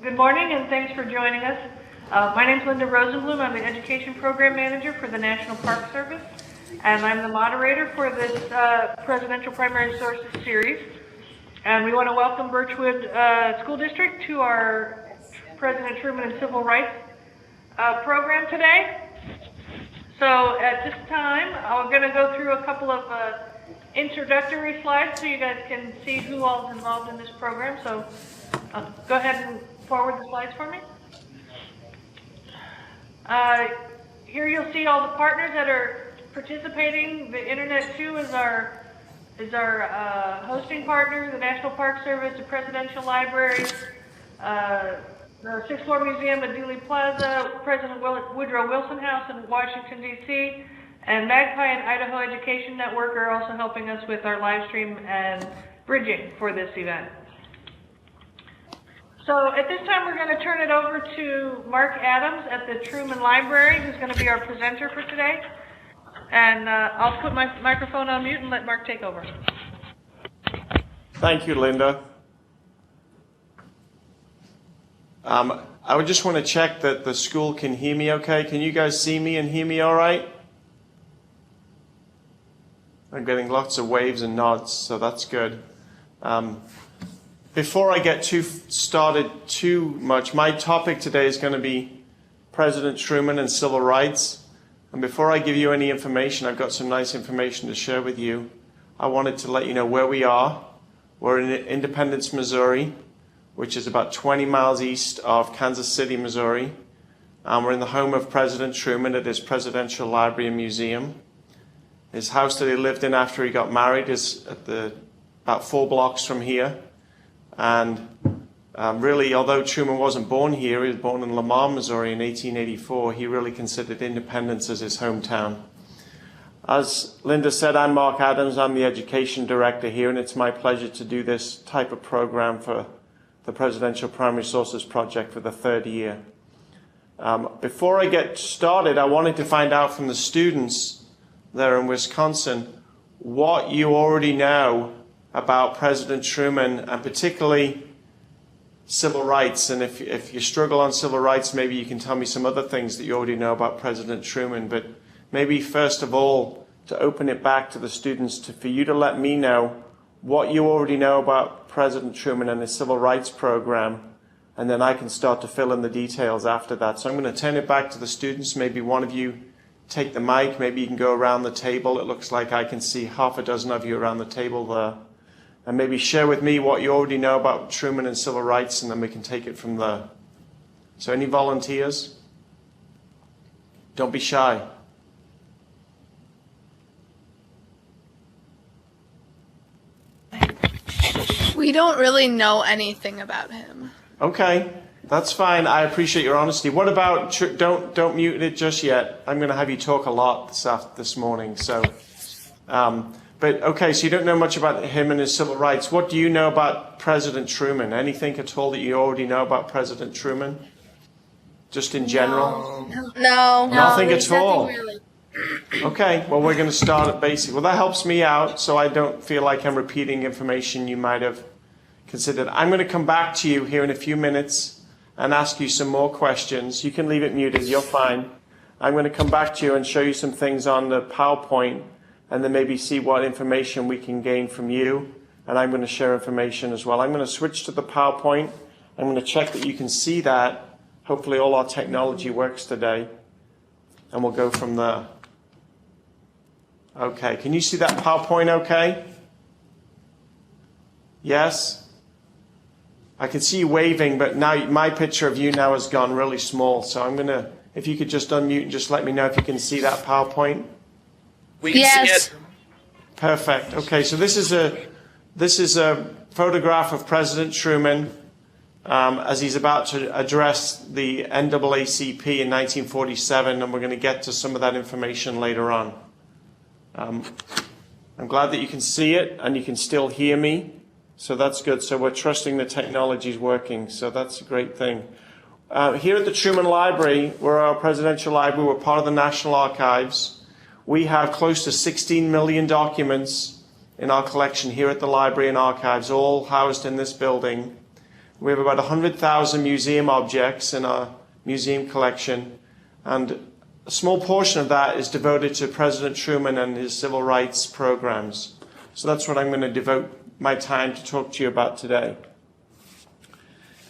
Good morning and thanks for joining us. My name is Linda Rosenblum. I'm the Education Program Manager for the National Park Service, and I'm the moderator for this Presidential Primary Sources series. And we want to welcome Birchwood School District to our President Truman and Civil Rights program today. So at this time, I'm going to go through a couple of introductory slides so you guys can see who all is involved in this program. So go ahead and forward the slides for me. Here you'll see all the partners that are participating. The Internet 2 is our hosting partner, the National Park Service, the Presidential Library, the Sixth Floor Museum at Dooley Plaza, President Woodrow Wilson House in Washington, D.C., and Magpie and Idaho Education Network are also helping us with our live stream and bridging for this event. So at this time, we're going to turn it over to Mark Adams at the Truman Library, who's going to be our presenter for today. And I'll put my microphone on mute and let Mark take over. Thank you, Linda. I would just want to check that the school can hear me okay. Can you guys see me and hear me all right? I'm getting lots of waves and nods, so that's good. Before I get started too much, my topic today is going to be President Truman and civil rights. And before I give you any information, I've got some nice information to share with you. I wanted to let you know where we are. We're in Independence, Missouri, which is about 20 miles east of Kansas City, Missouri. We're in the home of President Truman at his Presidential Library and Museum. His house that he lived in after he got married is at about 4 blocks from here. And really, although Truman wasn't born here, he was born in Lamar, Missouri in 1884, he really considered Independence as his hometown. As Linda said, I'm Mark Adams. I'm the Education Director here, and it's my pleasure to do this type of program for the Presidential Primary Sources Project for the 3rd year. Before I get started, I wanted to find out from the students there in Wisconsin what you already know about President Truman, and particularly civil rights. And if you struggle on civil rights, maybe you can tell me some other things that you already know about President Truman. But maybe first of all, to open it back to the students, for you to let me know what you already know about President Truman and his civil rights program, and then I can start to fill in the details after that. So I'm going to turn it back to the students. Maybe one of you take the mic. Maybe you can go around the table. It looks like I can see half a dozen of you around the table there. And maybe share with me what you already know about Truman and civil rights, and then we can take it from there. So any volunteers? Don't be shy. We don't really know anything about him. Okay, that's fine. I appreciate your honesty. What about, don't mute it just yet. I'm going to have you talk a lot this morning. So, but okay, so you don't know much about him and his civil rights. What do you know about President Truman? Anything at all that you already know about President Truman? Just in general? No. Nothing at all. Really. Okay, well, we're going to start at basic. Well, that helps me out, so I don't feel like I'm repeating information you might have considered. I'm going to come back to you here in a few minutes and ask you some more questions. You can leave it muted. You're fine. I'm going to come back to you and show you some things on the PowerPoint, and then maybe see what information we can gain from you. And I'm going to share information as well. I'm going to switch to the PowerPoint. I'm going to check that you can see that. Hopefully all our technology works today. And we'll go from there. Okay, can you see that PowerPoint okay? Yes? I can see you waving, but now my picture of you now has gone really small. So I'm going to, if you could just unmute and just let me know if you can see that PowerPoint. We can see it. Perfect. Okay, so this is a photograph of President Truman as he's about to address the NAACP in 1947, and we're going to get to some of that information later on. I'm glad that you can see it and you can still hear me, so that's good. So we're trusting the technology is working, so that's a great thing. Here at the Truman Library, we're our presidential library, we're part of the National Archives. We have close to 16 million documents in our collection here at the Library and Archives, all housed in this building. We have about 100,000 museum objects in our museum collection, and a small portion of that is devoted to President Truman and his civil rights programs. So that's what I'm going to devote my time to talk to you about today.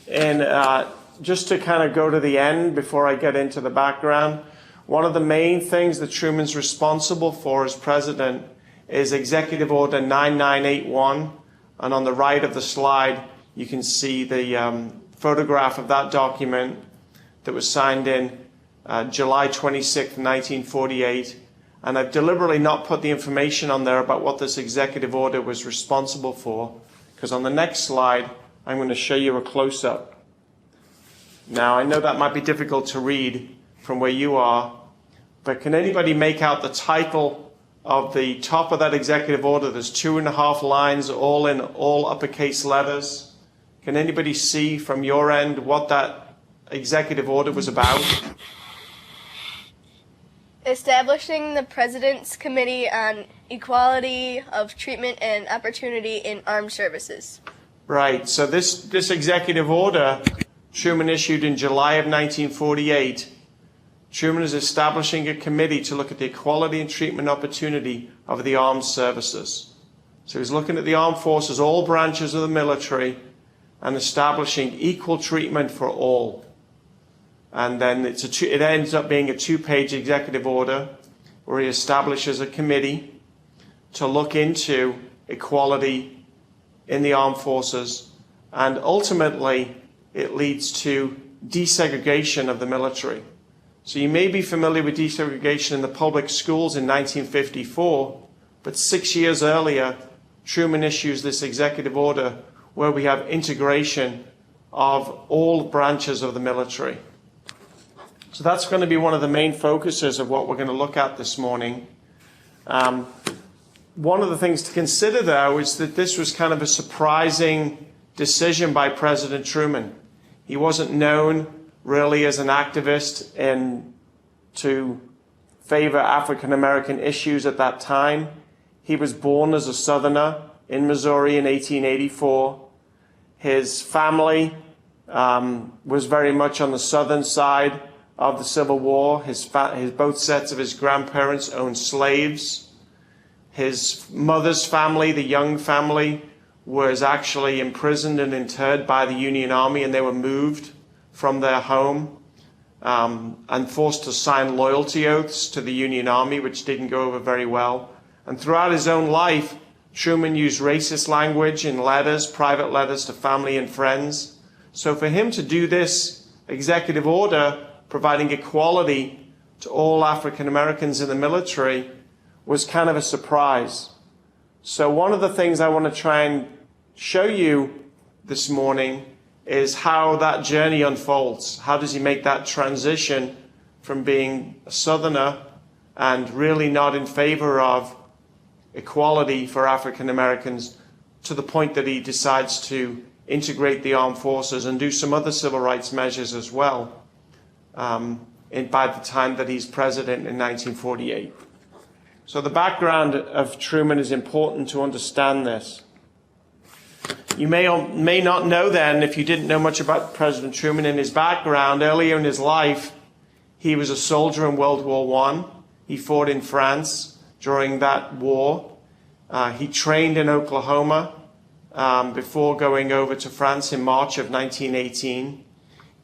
And just to kind of go to the end before I get into the background, one of the main things that Truman's responsible for as president is Executive Order 9981. And on the right of the slide, you can see the photograph of that document that was signed in July 26, 1948. And I've deliberately not put the information on there about what this executive order was responsible for, because on the next slide, I'm going to show you a close-up. Now, I know that might be difficult to read from where you are, but can anybody make out the title of the top of that executive order? There's 2.5 lines, all in all uppercase letters. Can anybody see from your end what that executive order was about? Establishing the President's Committee on Equality of Treatment and Opportunity in Armed Services. Right, so this executive order Truman issued in July of 1948. Truman is establishing a committee to look at the equality and treatment opportunity of the armed services. So he's looking at the armed forces, all branches of the military, and establishing equal treatment for all. And then it ends up being a 2-page executive order where he establishes a committee to look into equality in the armed forces, and ultimately it leads to desegregation of the military. So you may be familiar with desegregation in the public schools in 1954, but 6 years earlier, Truman issues this executive order where we have integration of all branches of the military. So that's going to be one of the main focuses of what we're going to look at this morning. One of the things to consider, though, is that this was kind of a surprising decision by President Truman. He wasn't known really as an activist to favor African American issues at that time. He was born as a Southerner in Missouri in 1884. His family was very much on the southern side of the Civil War. Both sets of his grandparents owned slaves. His mother's family, the Young family, was actually imprisoned and interred by the Union Army, and they were moved from their home and forced to sign loyalty oaths to the Union Army, which didn't go over very well. And throughout his own life, Truman used racist language in letters, private letters to family and friends. So for him to do this executive order providing equality to all African Americans in the military was kind of a surprise. So one of the things I want to try and show you this morning is how that journey unfolds. How does he make that transition from being a Southerner and really not in favor of equality for African Americans to the point that he decides to integrate the armed forces and do some other civil rights measures as well by the time that he's president in 1948. So the background of Truman is important to understand this. You may or may not know then, if you didn't know much about President Truman and his background, earlier in his life, he was a soldier in World War I. He fought in France during that war. He trained in Oklahoma before going over to France in March of 1918.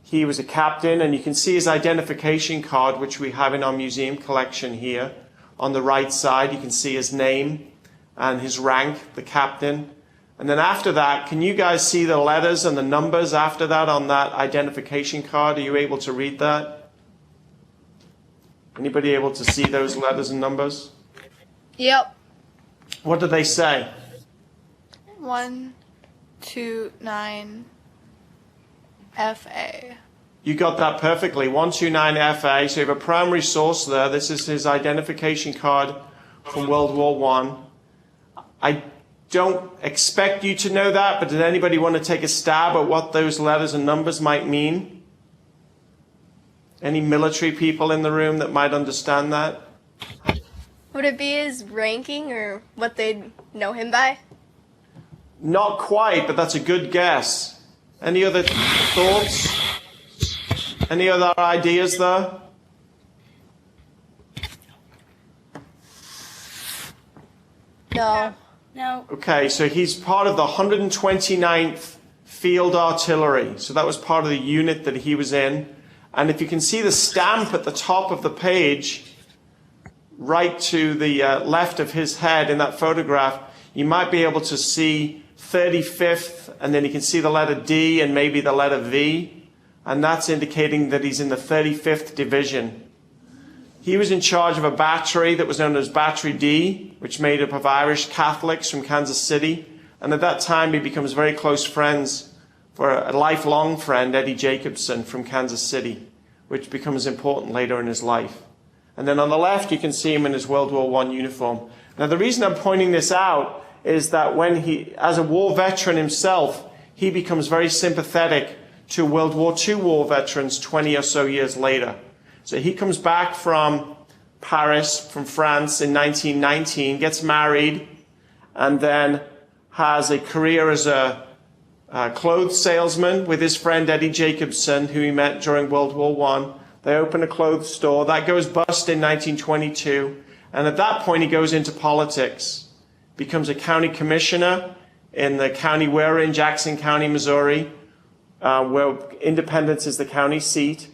He was a captain, and you can see his identification card, which we have in our museum collection here. On the right side, you can see his name and his rank, the captain. And then after that, can you guys see the letters and the numbers after that on that identification card? Are you able to read that? Anybody able to see those letters and numbers? Yep. What do they say? 129 FA. You got that perfectly. 129FA. So you have a primary source there. This is his identification card from World War I. I don't expect you to know that, but did anybody want to take a stab at what those letters and numbers might mean? Any military people in the room that might understand that? Would it be his ranking or what they'd know him by? Not quite, but that's a good guess. Any other thoughts? Any other ideas there? No. No. Okay, so he's part of the 129th Field Artillery. So that was part of the unit that he was in. And if you can see the stamp at the top of the page, right to the left of his head in that photograph, you might be able to see 35th, and then you can see the letter D and maybe the letter V. And that's indicating that he's in the 35th Division. He was in charge of a battery that was known as Battery D, which made up of Irish Catholics from Kansas City. And at that time, he becomes very close friends for a lifelong friend, Eddie Jacobson from Kansas City, which becomes important later in his life. And then on the left, you can see him in his World War I uniform. Now, the reason I'm pointing this out is that when he, as a war veteran himself, he becomes very sympathetic to World War II war veterans 20 or so years later. So he comes back from Paris, from France in 1919, gets married, and then has a career as a clothes salesman with his friend Eddie Jacobson, who he met during World War I. They open a clothes store. That goes bust in 1922. And at that point, he goes into politics, becomes a county commissioner in the county we're in, Jackson County, Missouri, where Independence is the county seat.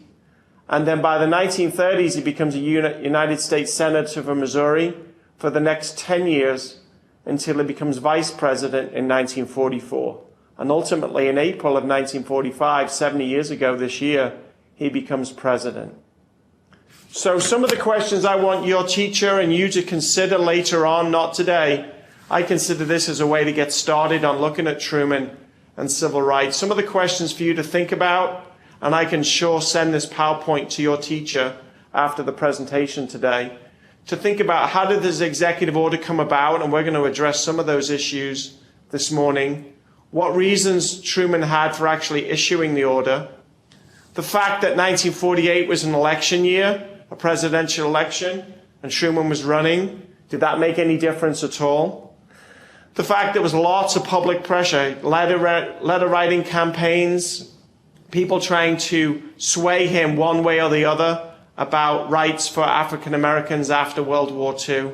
And then by the 1930s, he becomes a United States Senator for Missouri for the next 10 years until he becomes vice president in 1944. And ultimately, in April of 1945, 70 years ago this year, he becomes president. So some of the questions I want your teacher and you to consider later on, not today. I consider this as a way to get started on looking at Truman and civil rights. Some of the questions for you to think about. And I can sure send this PowerPoint to your teacher after the presentation today to think about how did this executive order come about, and we're going to address some of those issues this morning. What reasons Truman had for actually issuing the order. The fact that 1948 was an election year, a presidential election, and Truman was running. Did that make any difference at all? The fact there was lots of public pressure, letter writing campaigns, people trying to sway him one way or the other about rights for African Americans after World War II.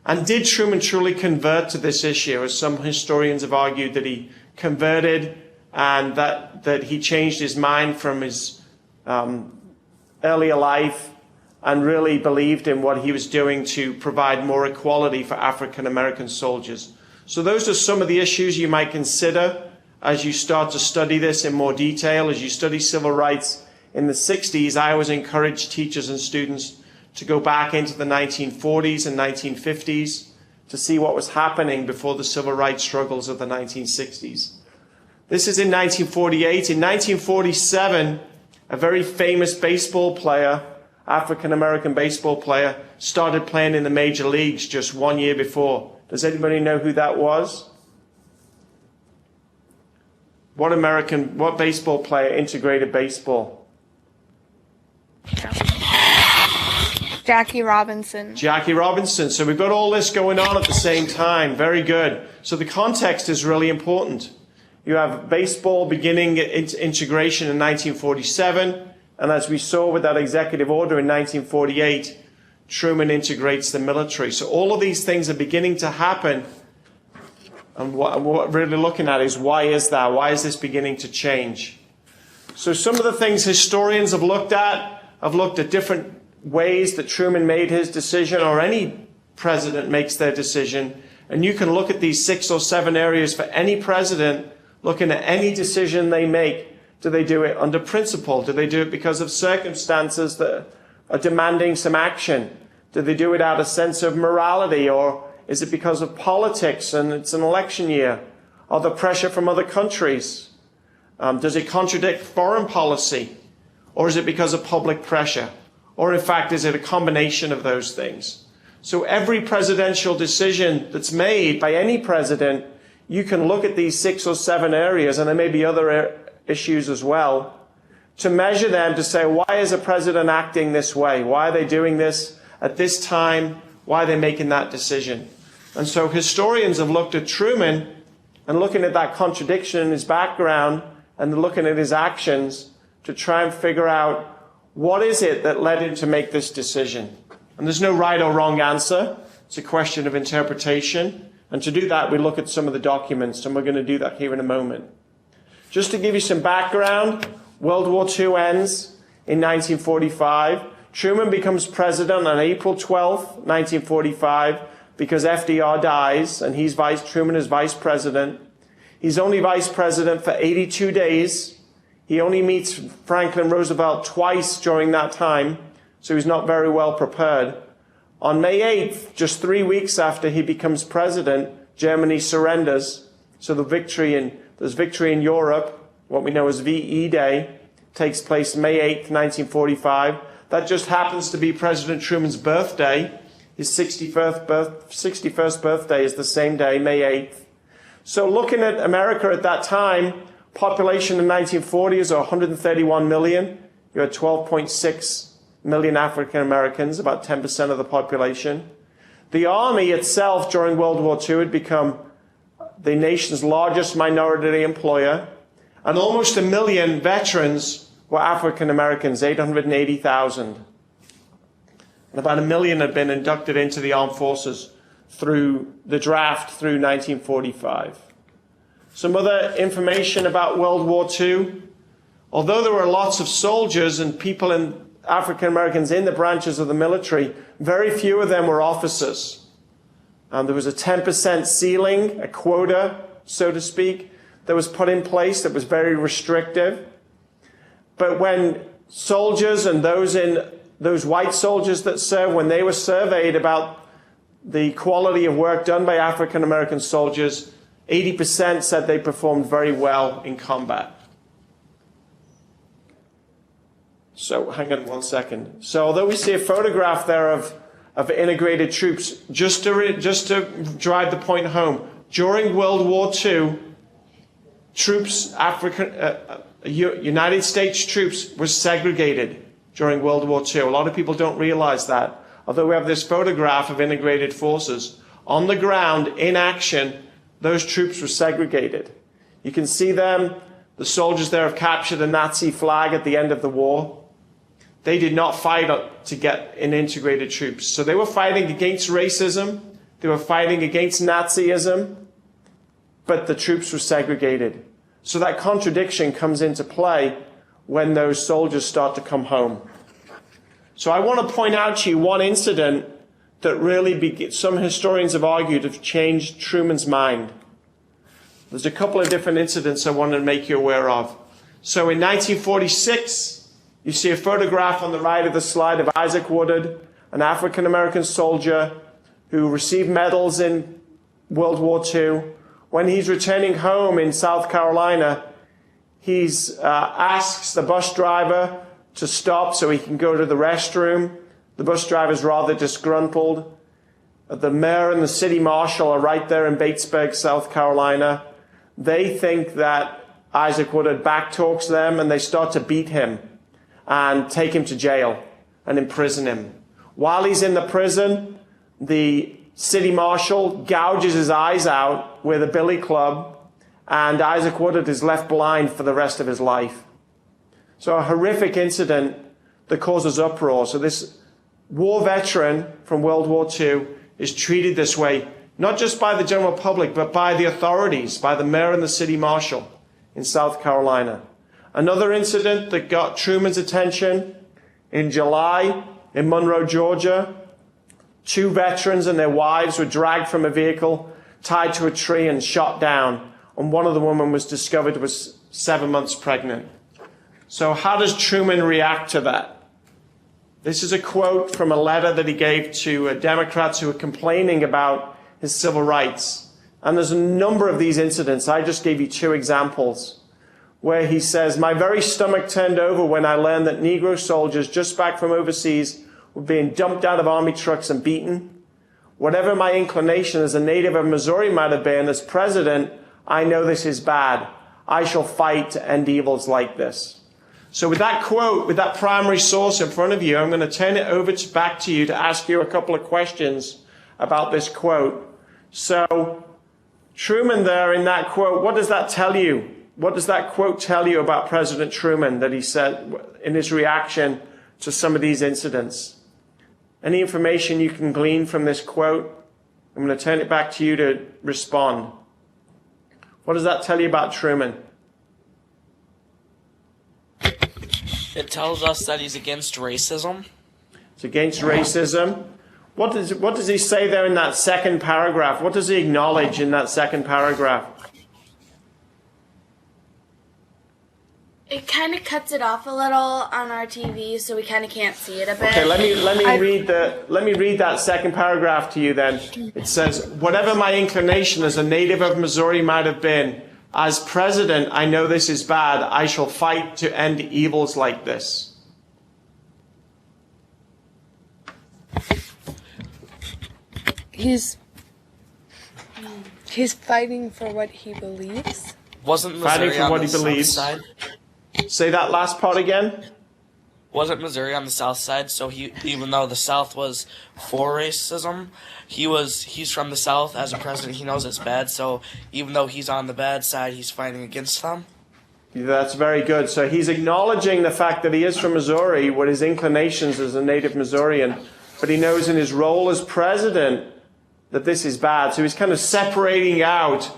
And did Truman truly convert to this issue? As some historians have argued that he converted and that he changed his mind from his earlier life and really believed in what he was doing to provide more equality for African American soldiers. So those are some of the issues you might consider as you start to study this in more detail. As you study civil rights in the 60s, I always encourage teachers and students to go back into the 1940s and 1950s to see what was happening before the civil rights struggles of the 1960s. This is in 1948. In 1947, a very famous baseball player, African-American baseball player, started playing in the major leagues just 1 year before. Does anybody know who that was? What baseball player integrated baseball? Jackie Robinson. Jackie Robinson. So we've got all this going on at the same time. Very good. So the context is really important. You have baseball beginning its integration in 1947. And as we saw with that executive order in 1948, Truman integrates the military. So all of these things are beginning to happen. And what we're really looking at is why is that? Why is this beginning to change? So some of the things historians have looked at different ways that Truman made his decision, or any president makes their decision. And you can look at these 6 or 7 areas for any president, looking at any decision they make. Do they do it under principle? Do they do it because of circumstances that are demanding some action? Do they do it out of sense of morality, or is it because of politics and it's an election year? Or the pressure from other countries? Does it contradict foreign policy? Or is it because of public pressure? Or in fact, is it a combination of those things? So every presidential decision that's made by any president, you can look at these 6 or 7 areas, and there may be other issues as well, to measure them to say, why is a president acting this way? Why are they doing this at this time? Why are they making that decision? And so historians have looked at Truman and looking at that contradiction in his background and looking at his actions to try and figure out what is it that led him to make this decision. And there's no right or wrong answer. It's a question of interpretation. And to do that, we look at some of the documents, and we're going to do that here in a moment. Just to give you some background, World War II ends in 1945. Truman becomes president on April 12th, 1945, because FDR dies, and Truman is vice president. He's only vice president for 82 days. He only meets Franklin Roosevelt twice during that time, so he's not very well prepared. On May 8th, just 3 weeks after he becomes president, Germany surrenders. So there's victory in Europe, what we know as VE Day, takes place May 8th, 1945. That just happens to be President Truman's birthday. His 61st birthday is the same day, May 8th. So looking at America at that time, population in 1940 is 131 million. You had 12.6 million African Americans, about 10% of the population. The army itself during World War II had become the nation's largest minority employer, and almost 1 million veterans were African Americans, 880,000. And about 1 million had been inducted into the armed forces through the draft through 1945. Some other information about World War II. Although there were lots of soldiers and people African Americans in the branches of the military, very few of them were officers. There was a 10% ceiling, a quota, so to speak, that was put in place that was very restrictive. But when soldiers and those white soldiers that served, when they were surveyed about the quality of work done by African American soldiers, 80% said they performed very well in combat. So hang on one second. So although we see a photograph there of integrated troops, just to drive the point home, during World War II, United States troops were segregated during World War II. A lot of people don't realize that. Although we have this photograph of integrated forces, on the ground, in action, those troops were segregated. You can see them. The soldiers there have captured a Nazi flag at the end of the war. They did not fight to get in integrated troops. So they were fighting against racism. They were fighting against Nazism. But the troops were segregated. So that contradiction comes into play when those soldiers start to come home. So I want to point out to you one incident that really some historians have argued have changed Truman's mind. There's a couple of different incidents I want to make you aware of. So in 1946, you see a photograph on the right of the slide of Isaac Woodard, an African-American soldier who received medals in World War II. When he's returning home in South Carolina, he asks the bus driver to stop so he can go to the restroom. The bus driver's rather disgruntled. The mayor and the city marshal are right there in Batesburg, South Carolina. They think that Isaac Woodard backtalks them, and they start to beat him and take him to jail and imprison him. While he's in the prison, the city marshal gouges his eyes out with a billy club, and Isaac Woodard is left blind for the rest of his life. So a horrific incident that causes uproar. So this war veteran from World War II is treated this way, not just by the general public, but by the authorities, by the mayor and the city marshal in South Carolina. Another incident that got Truman's attention in July in Monroe, Georgia. 2 veterans and their wives were dragged from a vehicle, tied to a tree and shot down. And one of the women was discovered was 7 months pregnant. So how does Truman react to that? This is a quote from a letter that he gave to Democrats who were complaining about his civil rights. And there's a number of these incidents. I just gave you 2 examples where he says, "My very stomach turned over when I learned that Negro soldiers just back from overseas were being dumped out of army trucks and beaten. Whatever my inclination as a native of Missouri might have been, as president, I know this is bad. I shall fight to end evils like this." So with that quote, with that primary source in front of you, I'm going to turn it over back to you to ask you a couple of questions about this quote. So Truman there in that quote, what does that tell you? what does that quote tell you about President Truman that he said in his reaction to some of these incidents? Any information you can glean from this quote? I'm going to turn it back to you to respond. What does that tell you about Truman? It tells us that he's against racism. It's against racism. What does he say there in that second paragraph? What does he acknowledge in that second paragraph? It kind of cuts it off a little on our TV, so we kind of can't see it a bit. Okay, let me read that second paragraph to you then. It says, "Whatever my inclination as a native of Missouri might have been, as president, I know this is bad. I shall fight to end evils like this." He's fighting for what he believes. Wasn't Fighting Missouri for on what the he believes. south side? Say that last part again. Wasn't Missouri on the south side? So even though the South was for racism, he's from the South. As a president, he knows it's bad. So even though he's on the bad side, he's fighting against them. That's very good. So he's acknowledging the fact that he is from Missouri, what his inclinations as a native Missourian, but he knows in his role as president that this is bad. So he's kind of separating out,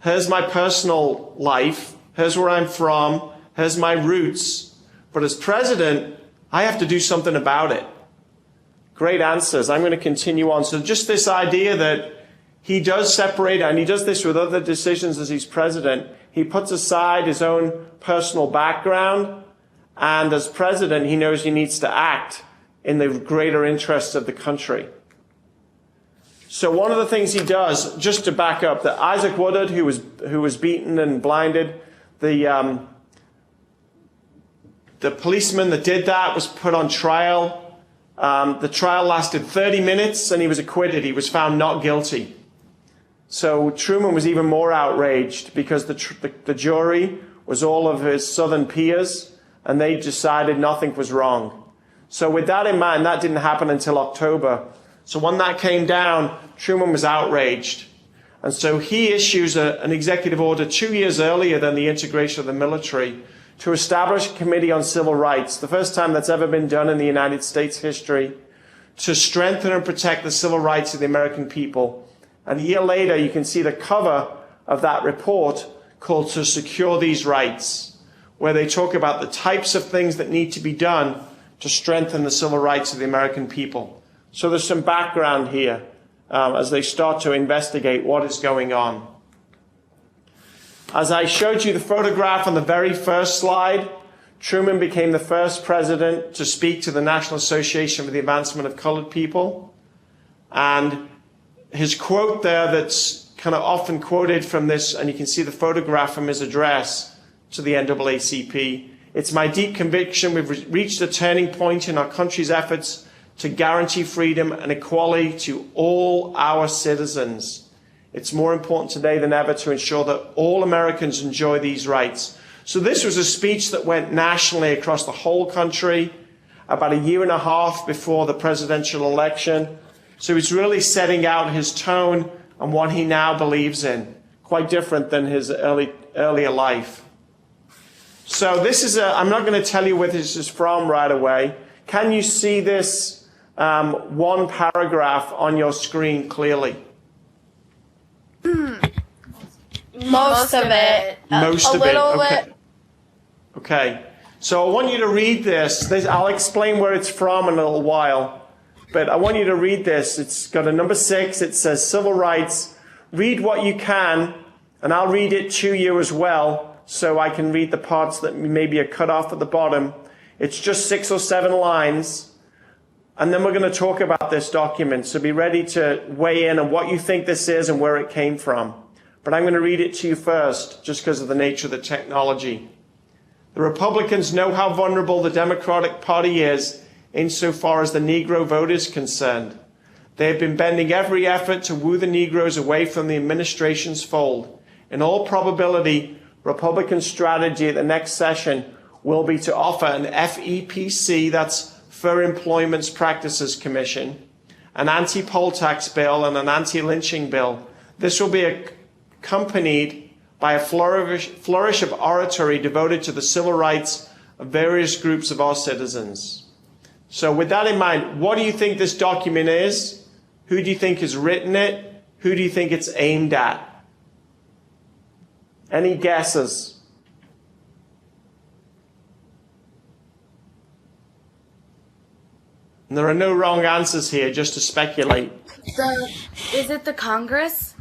here's my personal life, here's where I'm from, here's my roots, but as president, I have to do something about it. Great answers. I'm going to continue on. So just this idea that he does separate, and he does this with other decisions as he's president. He puts aside his own personal background, and as president, he knows he needs to act in the greater interests of the country. So one of the things he does, just to back up, that Isaac Woodard, who was beaten and blinded, the policeman that did that was put on trial. The trial lasted 30 minutes and he was acquitted. He was found not guilty. So Truman was even more outraged because the jury was all of his Southern peers and they decided nothing was wrong. So with that in mind, that didn't happen until October. So when that came down, Truman was outraged. And so he issues an executive order 2 years earlier than the integration of the military to establish a committee on civil rights, the first time that's ever been done in the United States history, to strengthen and protect the civil rights of the American people. And a year later, you can see the cover of that report called To Secure These Rights, where they talk about the types of things that need to be done to strengthen the civil rights of the American people. So there's some background here as they start to investigate what is going on. As I showed you the photograph on the very first slide, Truman became the first president to speak to the National Association for the Advancement of Colored People. And his quote there that's kind of often quoted from this, and you can see the photograph from his address to the NAACP, "It's my deep conviction we've reached a turning point in our country's efforts to guarantee freedom and equality to all our citizens. It's more important today than ever to ensure that all Americans enjoy these rights." So this was a speech that went nationally across the whole country about a year and a half before the presidential election. So he's really setting out his tone and what he now believes in, quite different than his earlier life. So this is I'm not going to tell you where this is from right away. Can you see this one paragraph on your screen clearly? Most of it. Most a of it. little Okay. bit. Okay. So I want you to read this. I'll explain where it's from in a little while. But I want you to read this. It's got a number 6. It says civil rights. Read what you can, and I'll read it to you as well, so I can read the parts that maybe are cut off at the bottom. It's just 6 or 7 lines. And then we're going to talk about this document. So be ready to weigh in on what you think this is and where it came from. But I'm going to read it to you first, just because of the nature of the technology. The Republicans know how vulnerable the Democratic Party is insofar as the Negro vote is concerned. They have been bending every effort to woo the Negroes away from the administration's fold. In all probability, Republican strategy at the next session will be to offer an FEPC, that's Fair Employment Practices Commission, an anti-poll tax bill, and an anti-lynching bill. This will be accompanied by a flourish of oratory devoted to the civil rights of various groups of our citizens. So with that in mind, what do you think this document is? Who do you think has written it? Who do you think it's aimed at? Any guesses? And there are no wrong answers here, just to speculate. Is it the Congress?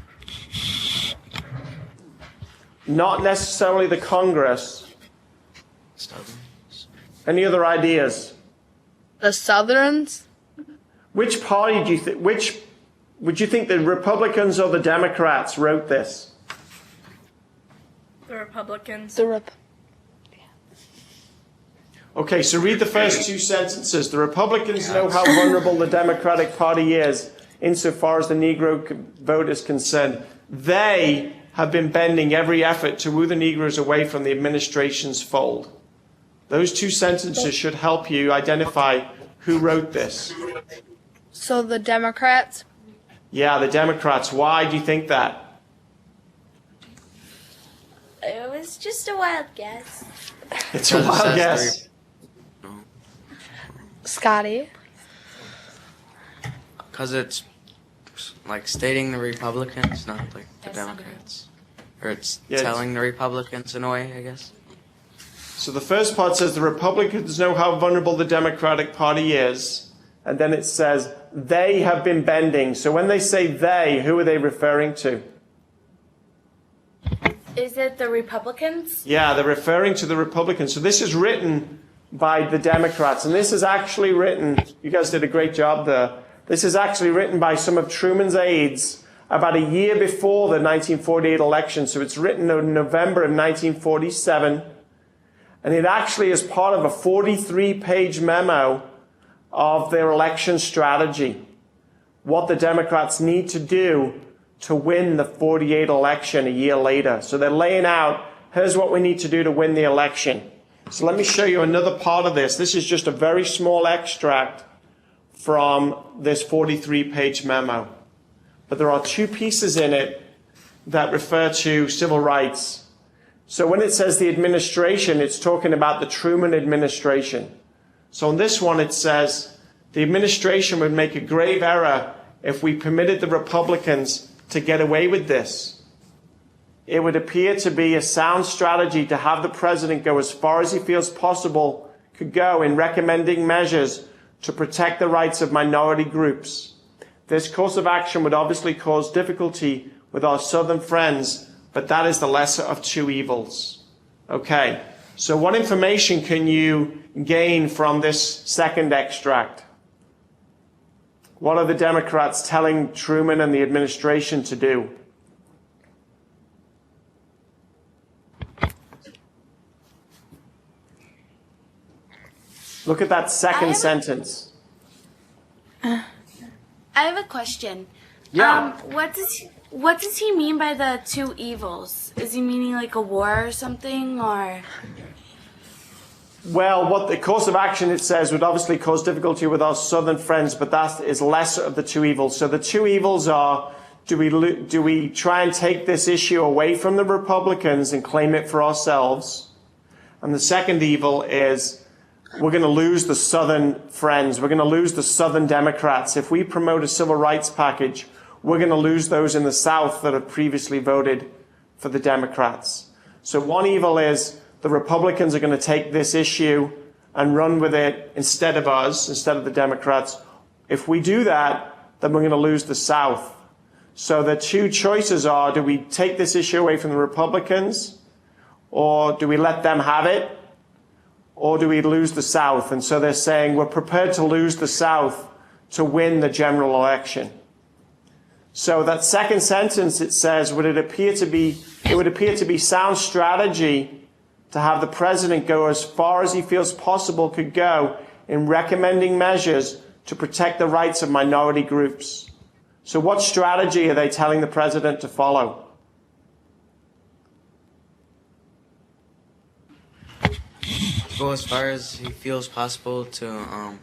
Not necessarily the Congress. Any other ideas? The Southerns? Which party do you think, would you think the Republicans or the Democrats wrote this? The Republicans. Okay, so read the first two sentences. The Republicans know how vulnerable the Democratic Party is insofar as the Negro vote is concerned. They have been bending every effort to woo the Negroes away from the administration's fold. Those two sentences should help you identify who wrote this. So the Democrats? Yeah, the Democrats. Why do you think that? It was just a wild guess. It's a wild guess. Scotty? Because it's like stating the Republicans, not like the Democrats. Or it's telling the Republicans in a way, I guess. So the first part says the Republicans know how vulnerable the Democratic Party is. And then it says they have been bending. So when they say they, who are they referring to? Is it the Republicans? Yeah, they're referring to the Republicans. So this is written by the Democrats. And this is actually written, you guys did a great job there. This is actually written by some of Truman's aides about a year before the 1948 election. So it's written in November of 1947. And it actually is part of a 43-page memo of their election strategy. What the Democrats need to do to win the 48 election a year later. So they're laying out, here's what we need to do to win the election. So let me show you another part of this. This is just a very small extract from this 43-page memo. But there are two pieces in it that refer to civil rights. So when it says the administration, it's talking about the Truman administration. So on this one, it says the administration would make a grave error if we permitted the Republicans to get away with this. It would appear to be a sound strategy to have the president go as far as he feels possible could go in recommending measures to protect the rights of minority groups. This course of action would obviously cause difficulty with our Southern friends, but that is the lesser of two evils. Okay, so what information can you gain from this second extract? What are the Democrats telling Truman and the administration to do? Look at that second sentence. I have a question. Yeah. What does he mean by the two evils? Is he meaning like a war or something, or? Well, what the course of action, it says, would obviously cause difficulty with our Southern friends, but that is lesser of the two evils. So the two evils are, do we try and take this issue away from the Republicans and claim it for ourselves? And the second evil is, we're going to lose the Southern friends. We're going to lose the Southern Democrats. If we promote a civil rights package, we're going to lose those in the South that have previously voted for the Democrats. So one evil is the Republicans are going to take this issue and run with it instead of us, instead of the Democrats. If we do that, then we're going to lose the South. So the two choices are, do we take this issue away from the Republicans, or do we let them have it, or do we lose the South? And so they're saying we're prepared to lose the South to win the general election. So that second sentence, it says, it would appear to be sound strategy to have the president go as far as he feels possible could go in recommending measures to protect the rights of minority groups. So what strategy are they telling the president to follow? Go as far as he feels possible to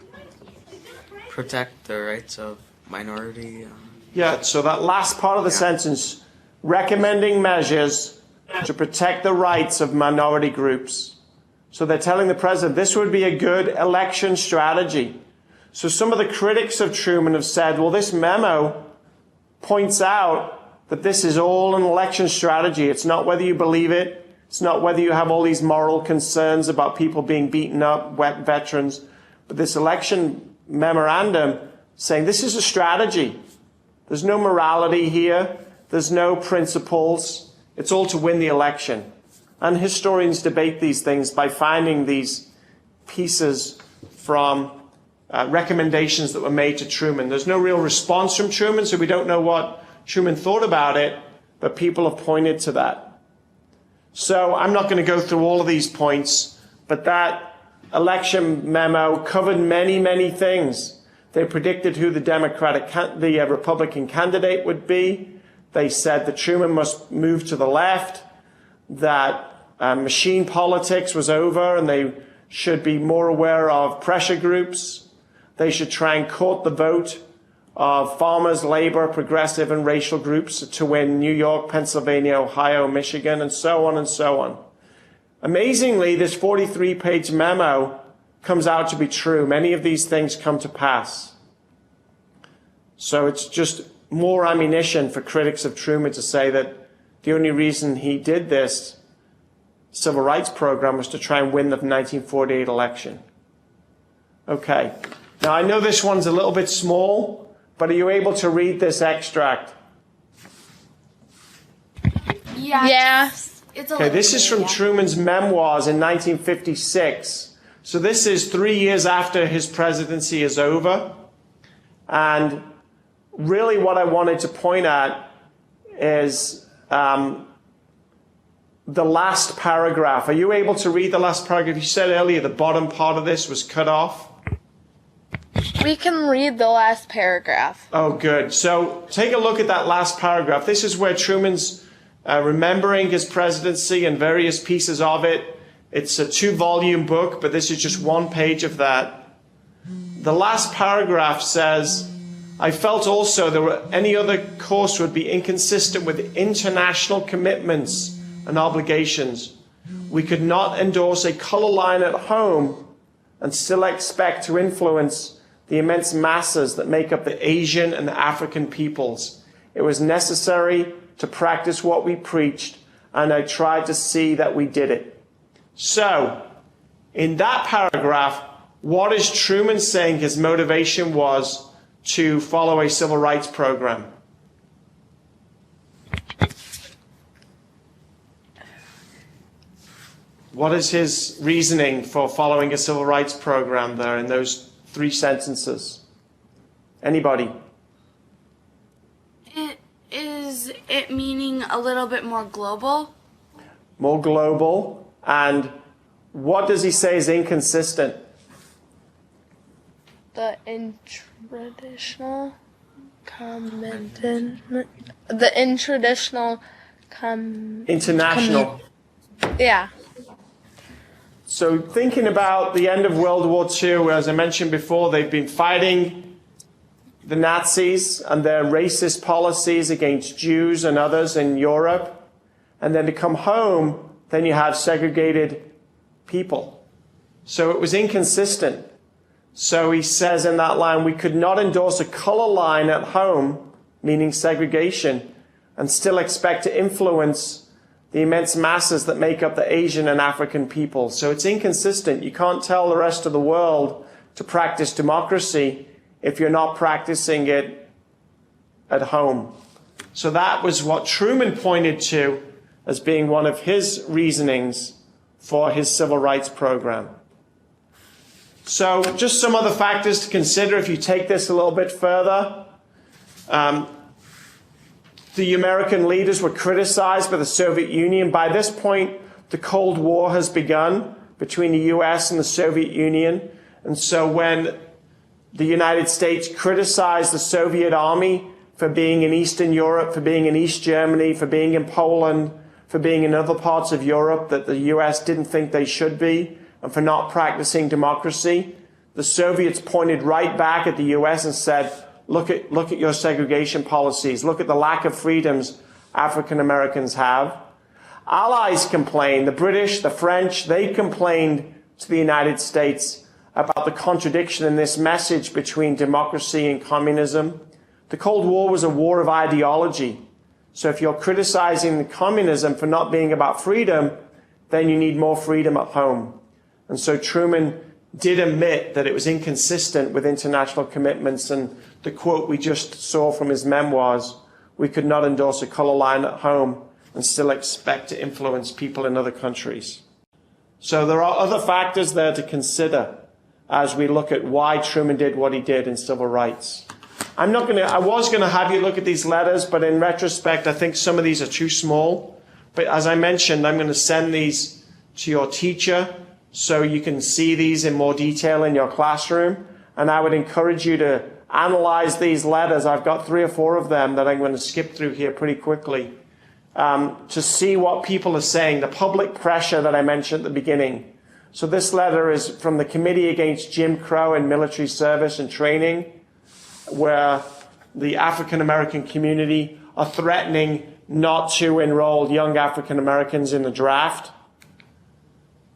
protect the rights of minority. Yeah, so that last part of the sentence, recommending measures to protect the rights of minority groups. So they're telling the president this would be a good election strategy. So some of the critics of Truman have said, well, this memo points out that this is all an election strategy. It's not whether you believe it. It's not whether you have all these moral concerns about people being beaten up, veterans. But this election memorandum saying this is a strategy. There's no morality here. There's no principles. It's all to win the election. And historians debate these things by finding these pieces from recommendations that were made to Truman. There's no real response from Truman, so we don't know what Truman thought about it, but people have pointed to that. So I'm not going to go through all of these points, but that election memo covered many, many things. They predicted who the Republican candidate would be. They said that Truman must move to the left, that machine politics was over, and they should be more aware of pressure groups. They should try and court the vote of farmers, labor, progressive, and racial groups to win New York, Pennsylvania, Ohio, Michigan, and so on and so on. Amazingly, this 43-page memo comes out to be true. Many of these things come to pass. So it's just more ammunition for critics of Truman to say that the only reason he did this civil rights program was to try and win the 1948 election. Okay. Now, I know this one's a little bit small, but are you able to read this extract? Yeah. Okay, this is from Truman's memoirs in 1956. So this is 3 years after his presidency is over. And really what I wanted to point at is the last paragraph. Are you able to read the last paragraph? You said earlier the bottom part of this was cut off. We can read the last paragraph. Oh, good. So take a look at that last paragraph. This is where Truman's remembering his presidency and various pieces of it. It's a 2-volume book, but this is just one page of that. The last paragraph says, I felt also that any other course would be inconsistent with international commitments and obligations. We could not endorse a color line at home and still expect to influence the immense masses that make up the Asian and the African peoples. It was necessary to practice what we preached, and I tried to see that we did it. So, in that paragraph, what is Truman saying his motivation was to follow a civil rights program? What is his reasoning for following a civil rights program there in those 3 sentences? Anybody? Is it meaning a little bit more global? More global. And what does he say is inconsistent? The International. Yeah. So thinking about the end of World War II, as I mentioned before, they've been fighting the Nazis and their racist policies against Jews and others in Europe. And then to come home, then you have segregated people. So it was inconsistent. So he says in that line, we could not endorse a color line at home, meaning segregation, and still expect to influence the immense masses that make up the Asian and African people. So it's inconsistent. You can't tell the rest of the world to practice democracy if you're not practicing it at home. So that was what Truman pointed to as being one of his reasonings for his civil rights program. So just some other factors to consider if you take this a little bit further. The American leaders were criticized by the Soviet Union. By this point, the Cold War has begun between the US and the Soviet Union. And so when the United States criticized the Soviet army for being in Eastern Europe, for being in East Germany, for being in Poland, for being in other parts of Europe that the US didn't think they should be, and for not practicing democracy, the Soviets pointed right back at the US and said, look at your segregation policies. Look at the lack of freedoms African Americans have. Allies complained, the British, the French, they complained to the United States about the contradiction in this message between democracy and communism. The Cold War was a war of ideology. So if you're criticizing communism for not being about freedom, then you need more freedom at home. And so Truman did admit that it was inconsistent with international commitments, and the quote we just saw from his memoirs, "We could not endorse a color line at home and still expect to influence people in other countries." So there are other factors there to consider as we look at why Truman did what he did in civil rights. I was going to have you look at these letters, but in retrospect, I think some of these are too small. But as I mentioned, I'm going to send these to your teacher so you can see these in more detail in your classroom. And I would encourage you to analyze these letters. I've got 3 or 4 of them that I'm going to skip through here pretty quickly to see what people are saying, the public pressure that I mentioned at the beginning. So this letter is from the Committee Against Jim Crow in Military Service and Training, where the African American community are threatening not to enroll young African Americans in the draft.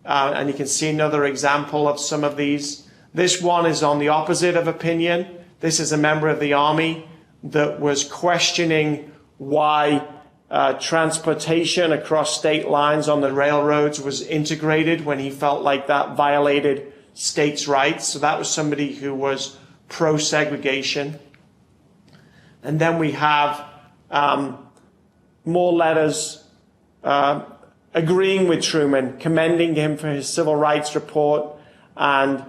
And you can see another example of some of these. This one is on the opposite of opinion. This is a member of the Army that was questioning why transportation across state lines on the railroads was integrated when he felt like that violated states' rights. So that was somebody who was pro-segregation. And then we have more letters agreeing with Truman, commending him for his civil rights report and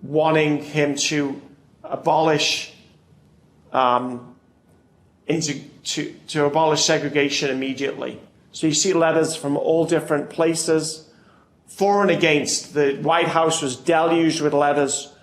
wanting him to abolish to abolish segregation immediately. So you see letters from all different places, for and against. The White House was deluged with letters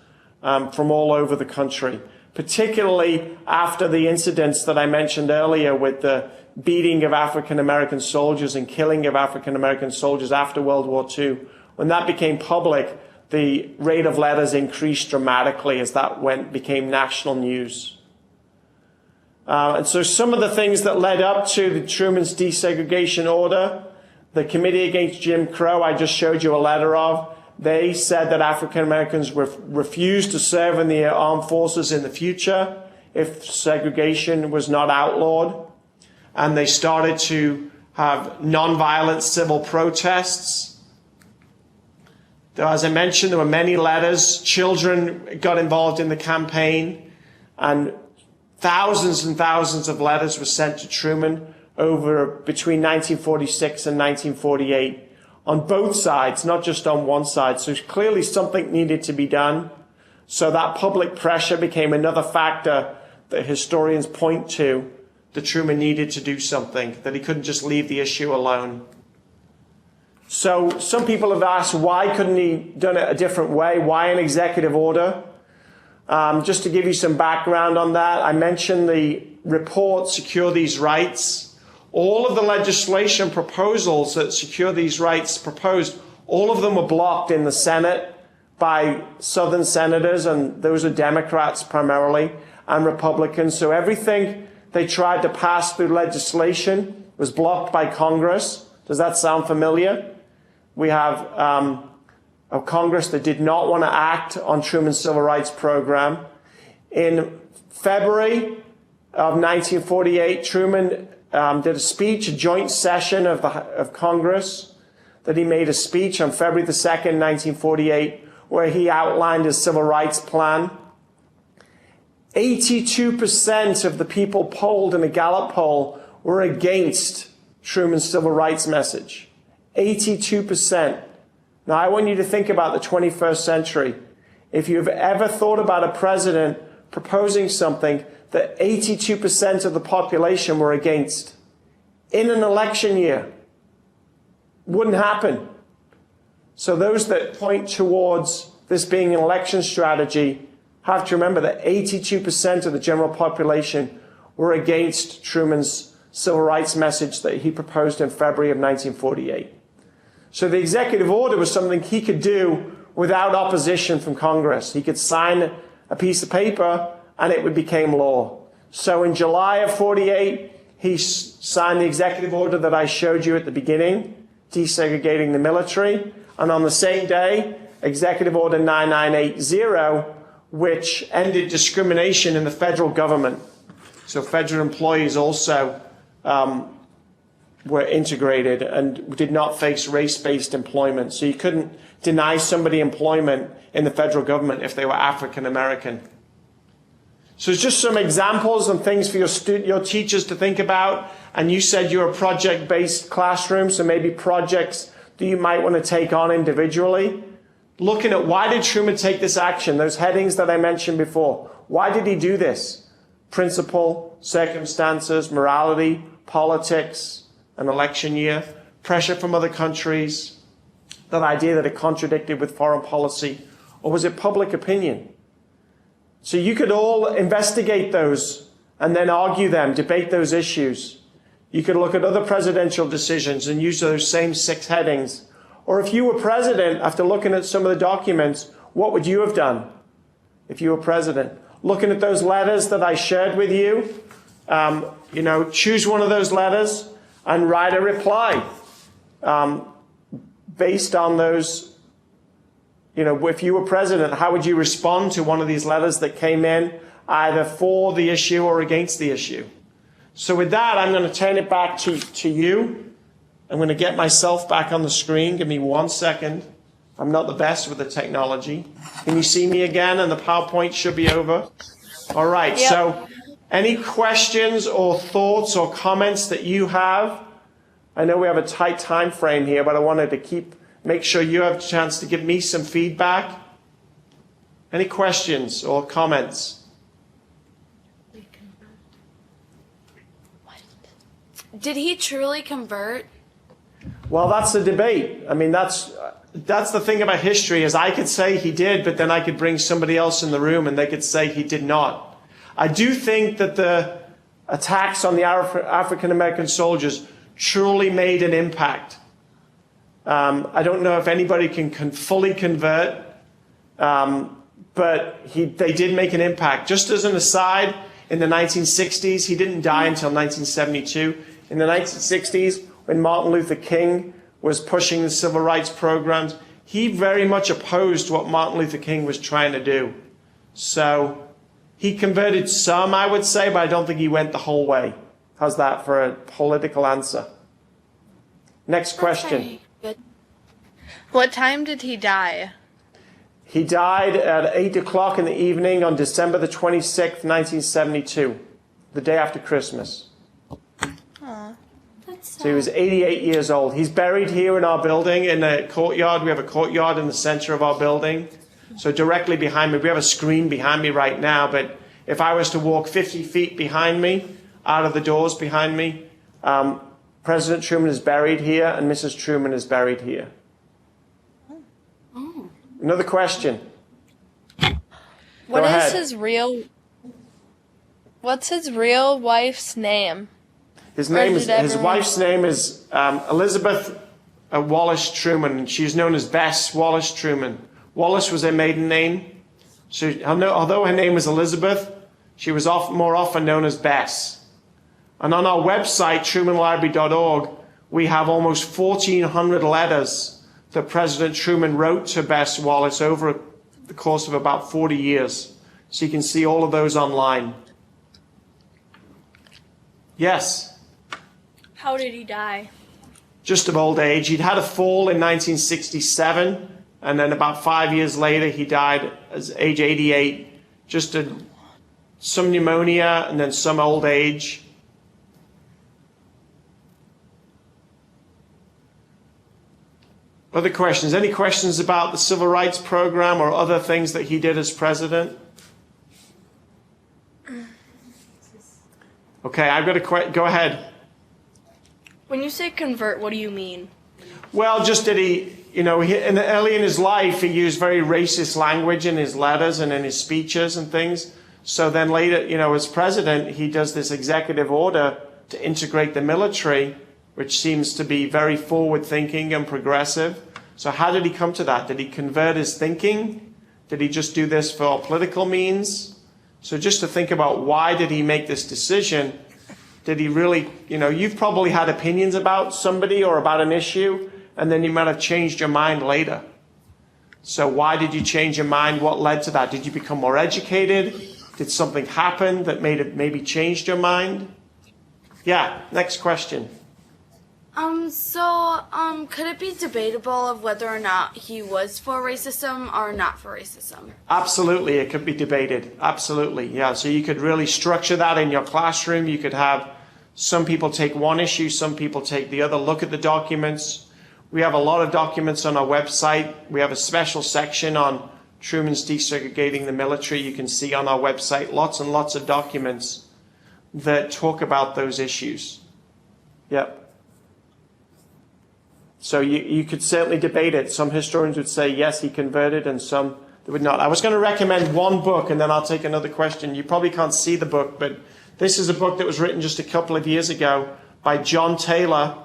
from all over the country, particularly after the incidents that I mentioned earlier with the beating of African American soldiers and killing of African American soldiers after World War II. When that became public, the rate of letters increased dramatically as that became national news. And so some of the things that led up to Truman's desegregation order, the Committee Against Jim Crow, I just showed you a letter of. They said that African Americans refused to serve in the armed forces in the future if segregation was not outlawed. And they started to have nonviolent civil protests. As I mentioned, there were many letters. Children got involved in the campaign, and thousands of letters were sent to Truman between 1946 and 1948 on both sides, not just on one side. So clearly something needed to be done. So that public pressure became another factor that historians point to, that Truman needed to do something, that he couldn't just leave the issue alone. So some people have asked, why couldn't he done it a different way? Why an executive order? Just to give you some background on that, I mentioned the report, Secure These Rights. All of the legislation proposals that secure these rights proposed, all of them were blocked in the Senate by Southern senators, and those are Democrats primarily, and Republicans. So everything they tried to pass through legislation was blocked by Congress. Does that sound familiar? We have a Congress that did not want to act on Truman's civil rights program. In February of 1948, Truman did a speech, a joint session of Congress, that he made a speech on February the 2nd, 1948, where he outlined his civil rights plan. 82% of the people polled in a Gallup poll were against Truman's civil rights message. 82%. Now, I want you to think about the 21st century. If you've ever thought about a president proposing something that 82% of the population were against in an election year, wouldn't happen. So those that point towards this being an election strategy have to remember that 82% of the general population were against Truman's civil rights message that he proposed in February of 1948. So the executive order was something he could do without opposition from Congress. He could sign a piece of paper and it became law. So in July of 48, he signed the executive order that I showed you at the beginning, desegregating the military. And on the same day, Executive Order 9980, which ended discrimination in the federal government. So federal employees also were integrated and did not face race-based employment. So you couldn't deny somebody employment in the federal government if they were African American. So it's just some examples and things for your teachers to think about. And you said you're a project-based classroom, so maybe projects that you might want to take on individually. Looking at why did Truman take this action, those headings that I mentioned before. Why did he do this? Principle, circumstances, morality, politics, an election year, pressure from other countries, that idea that it contradicted with foreign policy, or was it public opinion? So you could all investigate those and then argue them, debate those issues. You could look at other presidential decisions and use those same 6 headings. Or if you were president, after looking at some of the documents, what would you have done if you were president? Looking at those letters that I shared with you, choose one of those letters and write a reply based on those. If you were president, how would you respond to one of these letters that came in, either for the issue or against the issue? So with that, I'm going to turn it back to you. I'm going to get myself back on the screen. Give me 1 second. I'm not the best with the technology. Can you see me again? And the PowerPoint should be over. All right. Yep. So any questions or thoughts or comments that you have? I know we have a tight time frame here, but I wanted to make sure you have a chance to give me some feedback. Any questions or comments? Did he truly convert? Well, that's the debate. I mean, that's the thing about history, is I could say he did, but then I could bring somebody else in the room and they could say he did not. I do think that the attacks on the African American soldiers truly made an impact. I don't know if anybody can fully convert, but they did make an impact. Just as an aside, in the 1960s, he didn't die until 1972. In the 1960s, when Martin Luther King was pushing the civil rights programs, he very much opposed what Martin Luther King was trying to do. So he converted some, I would say, but I don't think he went the whole way. How's that for a political answer? Next question. Okay. What time did he die? He died at 8 o'clock in the evening on December the 26th, 1972, the day after Christmas. So he was 88 years old. He's buried here in our building in a courtyard. We have a courtyard in the center of our building. So directly behind me, we have a screen behind me right now, but if I was to walk 50 feet behind me, out of the doors behind me, President Truman is buried here and Mrs. Truman is buried here. Oh. Another question. What's his real wife's name? His wife's name is Elizabeth Wallace Truman, and she's known as Bess Wallace Truman. Wallace was her maiden name. So although her name was Elizabeth, she was more often known as Bess. And on our website, trumanlibrary.org, we have almost 1,400 letters that President Truman wrote to Bess Wallace over the course of about 40 years. So you can see all of those online. Yes? How did he die? Just of old age. He'd had a fall in 1967, and then about 5 years later, he died at age 88. Just some pneumonia and then some old age. Other questions? Any questions about the civil rights program or other things that he did as president? Okay, I've got a go ahead. When you say convert, what do you mean? Well, just that early in his life, he used very racist language in his letters and in his speeches and things. So then later, as president, he does this executive order to integrate the military, which seems to be very forward-thinking and progressive. So how did he come to that? Did he convert his thinking? Did he just do this for political means? So just to think about why did he make this decision, Did he really, you've probably had opinions about somebody or about an issue, and then you might have changed your mind later. So why did you change your mind? What led to that? Did you become more educated? Did something happen that maybe changed your mind? Yeah, next question. Could it be debatable of whether or not he was for racism or not for racism? Absolutely, it could be debated. Absolutely, yeah. So you could really structure that in your classroom. You could have some people take one issue, some people take the other. Look at the documents. We have a lot of documents on our website. We have a special section on Truman's desegregating the military. You can see on our website lots and lots of documents that talk about those issues. Yep. So you could certainly debate it. Some historians would say, yes, he converted, and some would not. I was going to recommend one book, and then I'll take another question. You probably can't see the book, but this is a book that was written just a couple of years ago by John Taylor.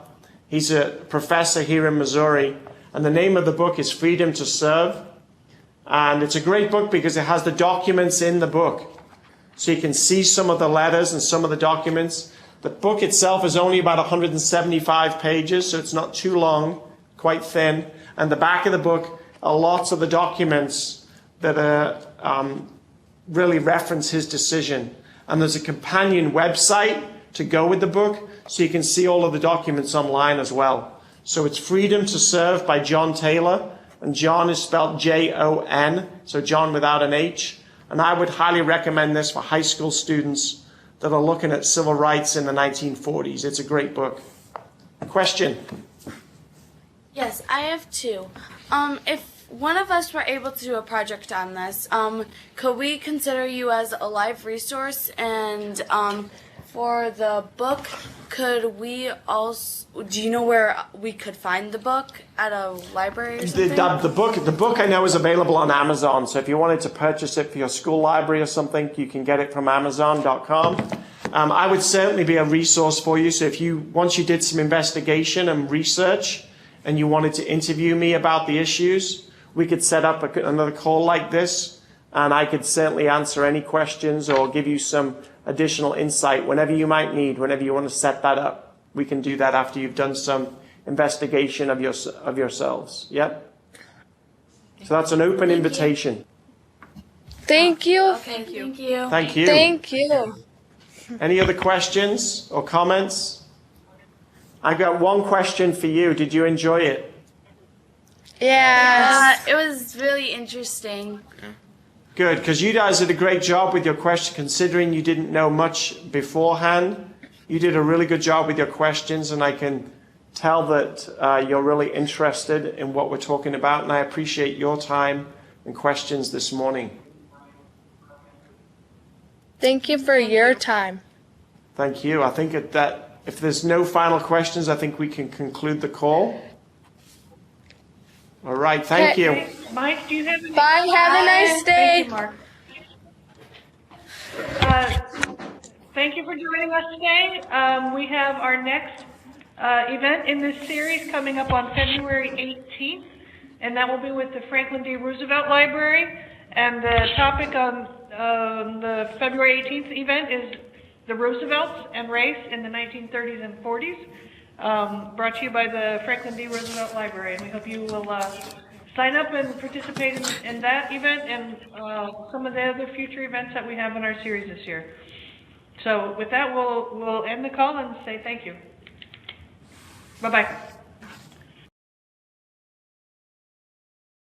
He's a professor here in Missouri, and the name of the book is Freedom to Serve. And it's a great book because it has the documents in the book. So you can see some of the letters and some of the documents. The book itself is only about 175 pages, so it's not too long, quite thin. And the back of the book are lots of the documents that really reference his decision. And there's a companion website to go with the book, so you can see all of the documents online as well. So it's Freedom to Serve by John Taylor, and John is spelled Jon, so John without an H. And I would highly recommend this for high school students that are looking at civil rights in the 1940s. It's a great book. Question? Yes, I have two. If one of us were able to do a project on this, could we consider you as a live resource? And for the book, could we also, do you know where we could find the book at a library or something? The book I know is available on Amazon. So if you wanted to purchase it for your school library or something, you can get it from Amazon.com. I would certainly be a resource for you. So once you did some investigation and research and you wanted to interview me about the issues, we could set up another call like this, and I could certainly answer any questions or give you some additional insight whenever you might need, whenever you want to set that up. We can do that after you've done some investigation of yourselves. Yep. So that's an open invitation. Thank you. Okay, thank you. Thank you. Thank you. Any other questions or comments? I've got one question for you. Did you enjoy it? Yes. It was really interesting. Good, because you guys did a great job with your question, considering you didn't know much beforehand. You did a really good job with your questions, and I can tell that you're really interested in what we're talking about, and I appreciate your time and questions this morning. Thank you for your time. Thank you. I think that if there's no final questions, I think we can conclude the call. All right, thank you. Mike, do you have any? Bye. Have a nice day. Thank you, Mark. Thank you for joining us today. We have our next event in this series coming up on February 18th, and that will be with the Franklin D. Roosevelt Library. And the topic on the February 18th event is the Roosevelts and race in the 1930s and 40s. Brought to you by the Franklin D. Roosevelt Library, and we hope you will sign up and participate in that event and some of the other future events that we have in our series this year. So with that, we'll end the call and say thank you. Bye-bye.